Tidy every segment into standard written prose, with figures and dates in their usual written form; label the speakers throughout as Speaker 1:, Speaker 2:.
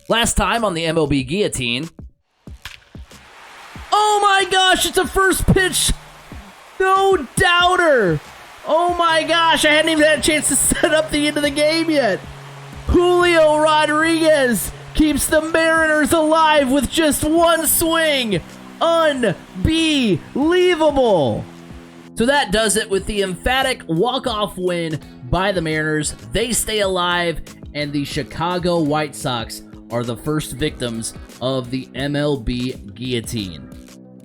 Speaker 1: Last time on the MLB Guillotine. Oh my gosh, it's a first pitch. No doubter. Oh my gosh, I hadn't even had a chance to set up the end of the game yet. Julio Rodriguez keeps the Mariners alive with just one swing. Unbelievable. So that does it with the emphatic walk-off win by the Mariners. They stay alive, and the Chicago White Sox are the first victims of the MLB Guillotine.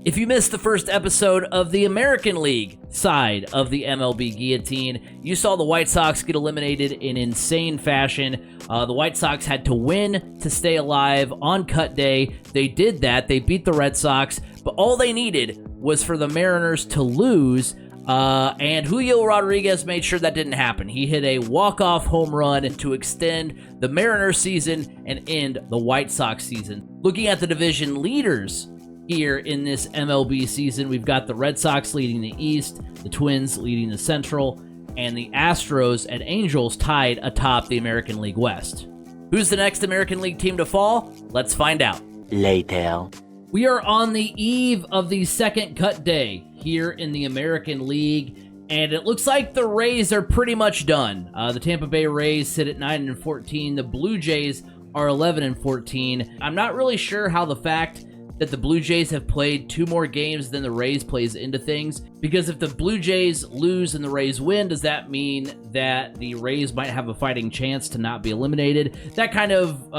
Speaker 1: If you missed the first episode of the American League side of the MLB Guillotine, you saw the White Sox get eliminated in insane fashion. The White Sox had to win to stay alive on cut day. They did that. They beat the Red Sox, but all they needed was for the Mariners to lose, and Julio Rodriguez made sure that didn't happen. He hit a walk-off home run to extend the Mariners season and end the White Sox season. Looking at the division leaders here in this MLB season, we've got the Red Sox leading the East, the Twins leading the Central, and the Astros and Angels tied atop the American League West. Who's the next American League team to fall? Let's find out.
Speaker 2: Later.
Speaker 1: We are on the eve of the second cut day here in the American League, and it looks like the Rays are pretty much done. The Tampa Bay Rays sit at 9-14. The Blue Jays are 11-14. I'm not really sure how the fact that the Blue Jays have played 2 more games than the Rays plays into things, because if the Blue Jays lose and the Rays win, does that mean that the Rays might have a fighting chance to not be eliminated? That kind of,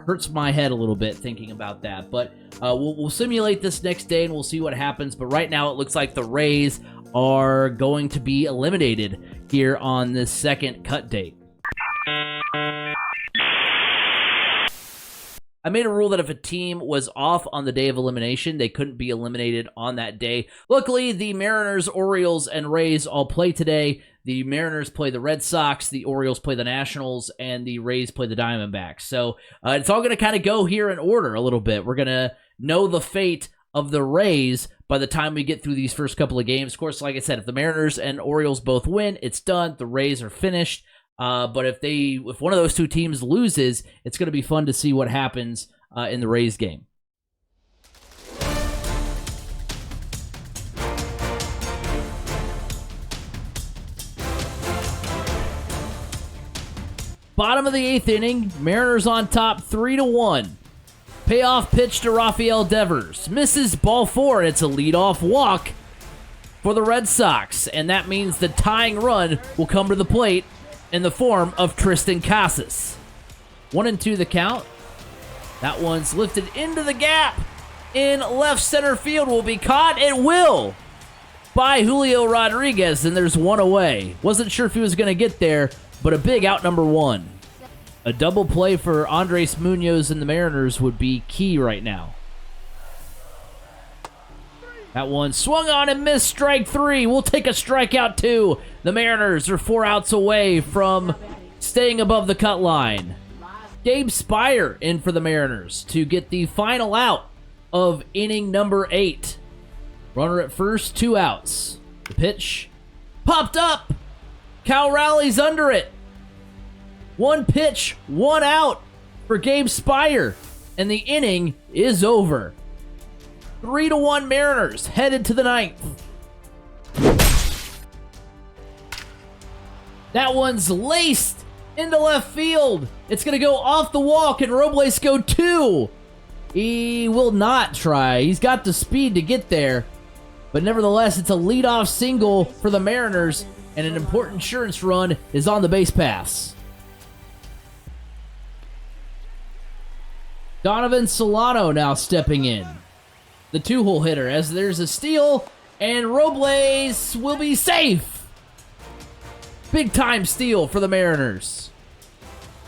Speaker 1: hurts my head a little bit thinking about that, but we'll simulate this next day and we'll see what happens. But right now it looks like the Rays are going to be eliminated here on this second cut date. I made a rule that if a team was off on the day of elimination, they couldn't be eliminated on that day. Luckily, the Mariners, Orioles, and Rays all play today. The Mariners play the Red Sox, the Orioles play the Nationals, and the Rays play the Diamondbacks. So it's all going to kind of go here in order a little bit. We're going to know the fate of the Rays by the time we get through these first couple of games. Of course, like I said, if the Mariners and Orioles both win, it's done. The Rays are finished. But if one of those two teams loses, it's going to be fun to see what happens in the Rays game. Bottom of the 8th inning, Mariners on top 3-1. Payoff pitch to Rafael Devers. Misses ball 4, and it's a leadoff walk for the Red Sox. And that means the tying run will come to the plate in the form of Tristan Casas. 1-2 the count. That one's lifted into the gap in left center field. Will be caught. It will by Julio Rodriguez, and there's one away. Wasn't sure if he was going to get there, but a big out number 1. A double play for Andres Munoz and the Mariners would be key right now. That one swung on and missed, strike 3. We'll take a strikeout 2. The Mariners are 4 outs away from staying above the cut line. Gabe Spire in for the Mariners to get the final out of inning number 8. Runner at first, 2 outs. The pitch popped up. Cal rallies under it. 1 pitch, 1 out for Gabe Spire, and the inning is over. 3-1 Mariners headed to the 9th. That one's laced into left field. It's going to go off the wall. Can Robles go 2? He will not try. He's got the speed to get there. But nevertheless, it's a leadoff single for the Mariners, and an important insurance run is on the base pass. Donovan Solano now stepping in. The 2-hole hitter, as there's a steal, and Robles will be safe. Big time steal for the Mariners.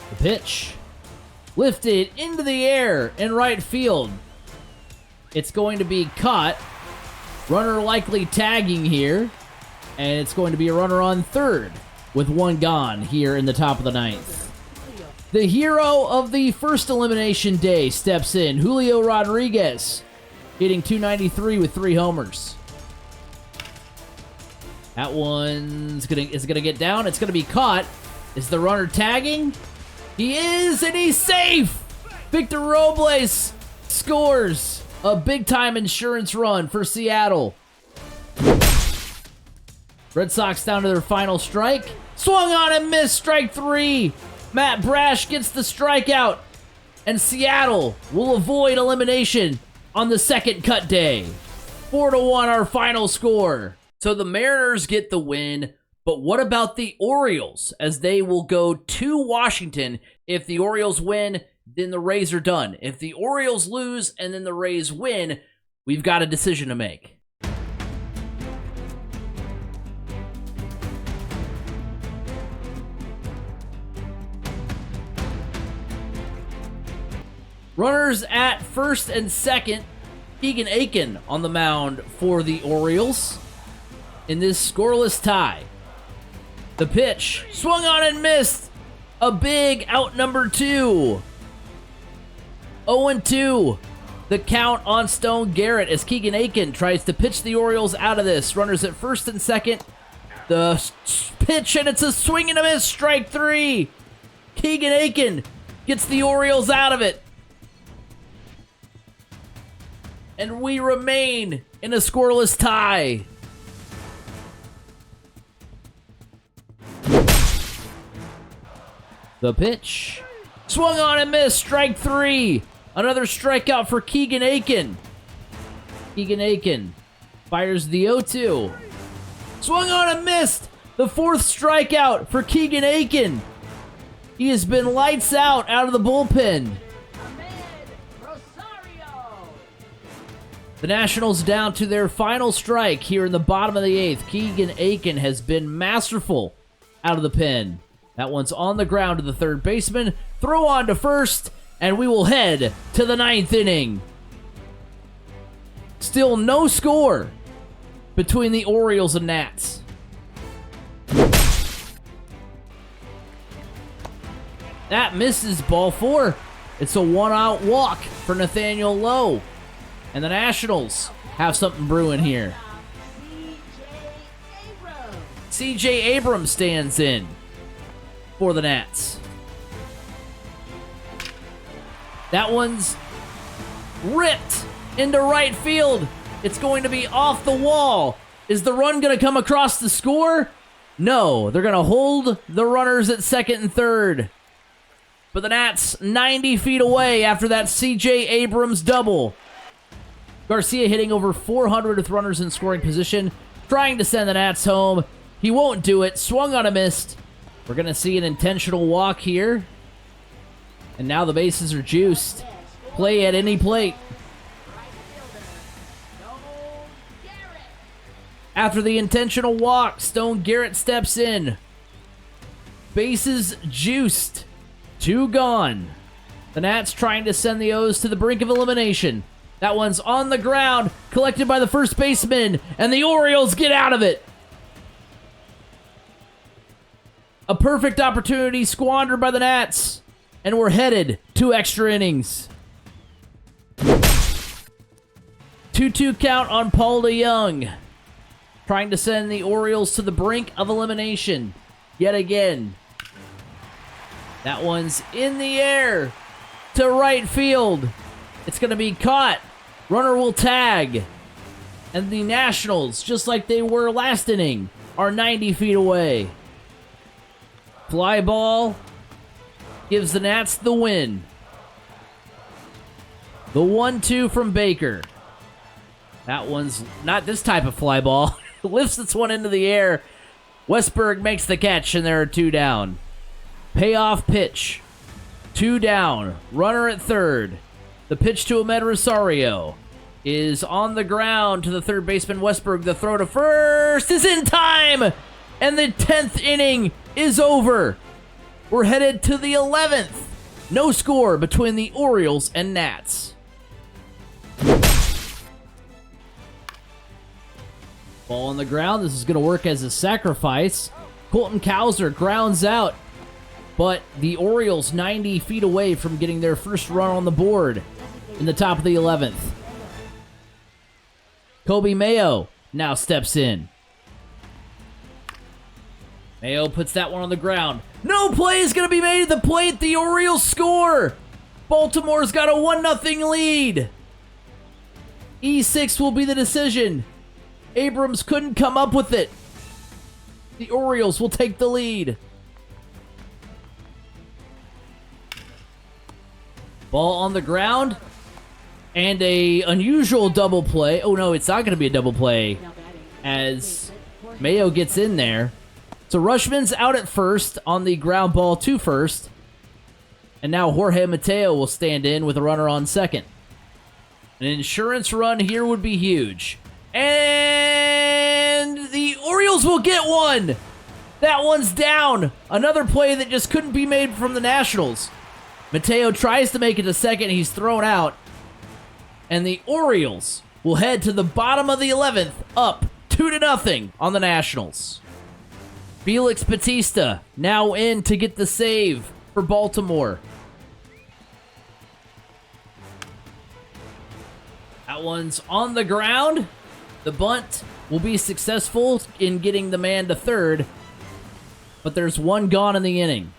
Speaker 1: The pitch lifted into the air in right field. It's going to be caught. Runner likely tagging here, and it's going to be a runner on third with 1 gone here in the top of the 9th. The hero of the first elimination day steps in, Julio Rodriguez, hitting .293 with 3 homers. That one's is gonna get down. It's gonna be caught. Is the runner tagging? He is, and he's safe! Victor Robles scores a big-time insurance run for Seattle. Red Sox down to their final strike. Swung on and missed, strike 3. Matt Brash gets the strikeout, and Seattle will avoid elimination on the second cut day. 4-1 our final score. So the Mariners get the win, but what about the Orioles, as they will go to Washington? If the Orioles win, then the Rays are done. If the Orioles lose and then the Rays win, we've got a decision to make. Runners at first and second. Keegan Aiken on the mound for the Orioles in this scoreless tie. The pitch swung on and missed. A big out number 2. 0-2. The count on Stone Garrett as Keegan Aiken tries to pitch the Orioles out of this. Runners at first and second. The pitch, and it's a swing and a miss. Strike 3. Keegan Aiken gets the Orioles out of it. And we remain in a scoreless tie. The pitch. Swung on and missed. Strike 3. Another strikeout for Keegan Aiken. Keegan Aiken fires the 0-2. Swung on and missed. The 4th strikeout for Keegan Aiken. He has been lights out of the bullpen. The Nationals down to their final strike here in the bottom of the 8th. Keegan Aiken has been masterful out of the pen. That one's on the ground to the third baseman. Throw on to first, and we will head to the 9th inning. Still no score between the Orioles and Nats. That misses, ball 4. It's a 1-out walk for Nathaniel Lowe. And the Nationals have something brewing here. C.J. Abrams stands in for the Nats. That one's ripped into right field. It's going to be off the wall. Is the run going to come across the score? No, they're going to hold the runners at second and third. But the Nats 90 feet away after that C.J. Abrams double. Garcia hitting over 400 with runners in scoring position, trying to send the Nats home. He won't do it. Swung on a missed. We're going to see an intentional walk here. And now the bases are juiced. Play at any plate. After the intentional walk, Stone Garrett steps in. Bases juiced. 2 gone. The Nats trying to send the O's to the brink of elimination. That one's on the ground, collected by the first baseman, and the Orioles get out of it. A perfect opportunity squandered by the Nats, and we're headed to extra innings. 2-2 count on Paul DeYoung, trying to send the Orioles to the brink of elimination yet again. That one's in the air to right field. It's going to be caught. Runner will tag. And the Nationals, just like they were last inning, are 90 feet away. Fly ball gives the Nats the win. The 1-2 from Baker. That one's not this type of fly ball. Lifts this one into the air. Westberg makes the catch, and there are 2 down. Payoff pitch. 2 down. Runner at third. The pitch to Ahmed Rosario is on the ground to the third baseman Westberg. The throw to first is in time, and the 10th inning is over. We're headed to the 11th. No score between the Orioles and Nats. Ball on the ground. This is going to work as a sacrifice. Colton Cowser grounds out, but the Orioles 90 feet away from getting their first run on the board in the top of the 11th. Kobe Mayo now steps in. Mayo puts that one on the ground. No play is going to be made at the plate. The Orioles score. Baltimore's got a 1-0 lead. E6 will be the decision. Abrams couldn't come up with it. The Orioles will take the lead. Ball on the ground. And a unusual double play. Oh no, it's not going to be a double play as Mayo gets in there. So Rushman's out at first on the ground ball to first. And now Jorge Mateo will stand in with a runner on second. An insurance run here would be huge. And the Orioles will get one. That one's down. Another play that just couldn't be made from the Nationals. Mateo tries to make it to second. He's thrown out. And the Orioles will head to the bottom of the 11th, up 2-0 on the Nationals. Felix Bautista now in to get the save for Baltimore. That one's on the ground. The bunt will be successful in getting the man to third, but there's one gone in the inning.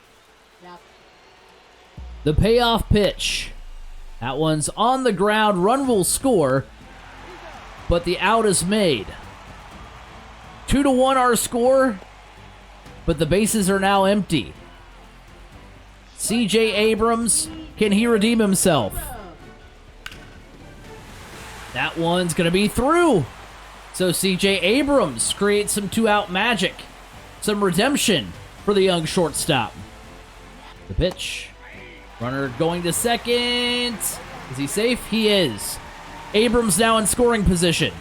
Speaker 1: The payoff pitch. That one's on the ground. Run will score, but the out is made. 2-1 our score, but the bases are now empty. C.J. Abrams, can he redeem himself? That one's going to be through. So C.J. Abrams creates some two-out magic. Some redemption for the young shortstop. The pitch. Runner going to second. Is he safe? He is. Abrams now in scoring position.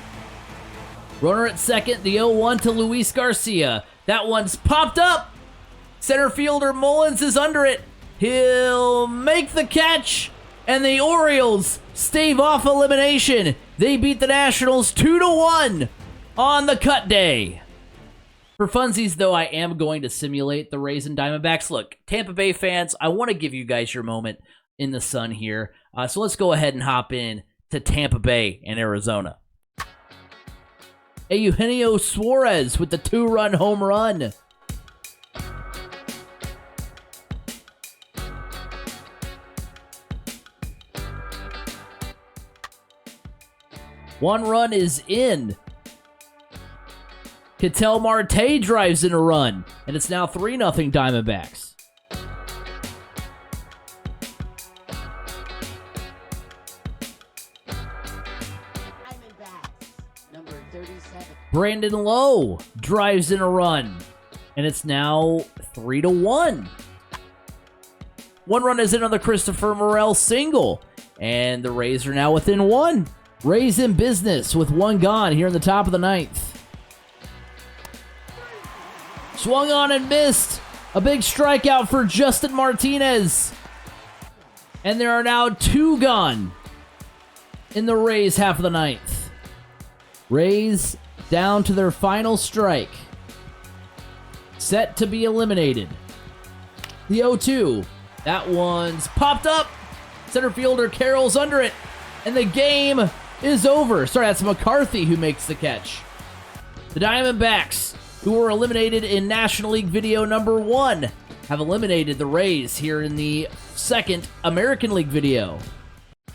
Speaker 1: Runner at second. The 0-1 to Luis Garcia. That one's popped up. Center fielder Mullins is under it. He'll make the catch. And the Orioles stave off elimination. They beat the Nationals 2-1 on the cut day. For funsies, though, I am going to simulate the Rays and Diamondbacks. Look, Tampa Bay fans, I want to give you guys your moment in the sun here. So let's go ahead and hop in to Tampa Bay and Arizona. Eugenio Suarez with the 2-run home run. One run is in. Ketel Marte drives in a run, and it's now 3-0 Diamondbacks.
Speaker 2: Number 37.
Speaker 1: Brandon Lowe drives in a run, and it's now 3-1. One run is in on the Christopher Morel single, and the Rays are now within one. Rays in business with one gone here in the top of the ninth. Swung on and missed. A big strikeout for Justin Martinez. And there are now two gone in the Rays half of the ninth. Rays down to their final strike. Set to be eliminated. The 0-2. That one's popped up. Center fielder Carroll's under it. And the game is over. Sorry, that's McCarthy who makes the catch. The Diamondbacks, who were eliminated in National League Video number 1, have eliminated the Rays here in the second American League Video.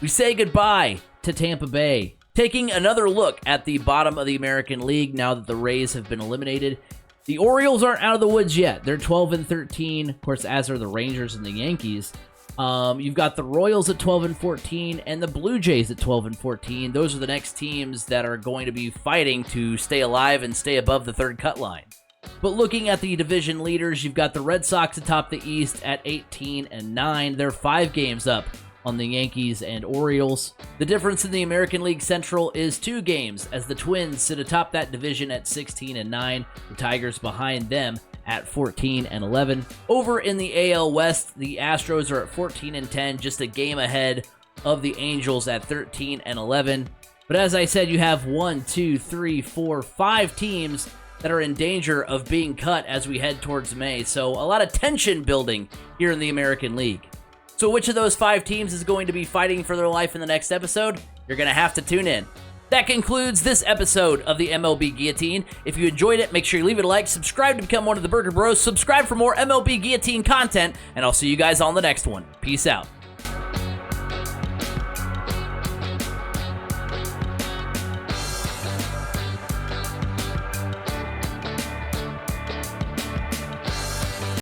Speaker 1: We say goodbye to Tampa Bay. Taking another look at the bottom of the American League now that the Rays have been eliminated. The Orioles aren't out of the woods yet. They're 12-13, of course, as are the Rangers and the Yankees. You've got the Royals at 12-14 and the Blue Jays at 12-14. Those are the next teams that are going to be fighting to stay alive and stay above the third cut line. But looking at the division leaders, you've got the Red Sox atop the East at 18-9. They're 5 games up on the Yankees and Orioles. The difference in the American League Central is 2 games, as the Twins sit atop that division at 16-9. The Tigers behind them at 14-11. Over in the AL West, the Astros are at 14-10, just a game ahead of the Angels at 13-11. But as I said, you have 5 teams that are in danger of being cut as we head towards May. So a lot of tension building here in the American League. So which of those 5 teams is going to be fighting for their life in the next episode? You're going to have to tune in. That concludes this episode of the MLB Guillotine. If you enjoyed it, make sure you leave it a like, subscribe to become one of the Burger Bros, subscribe for more MLB Guillotine content, and I'll see you guys on the next one. Peace out.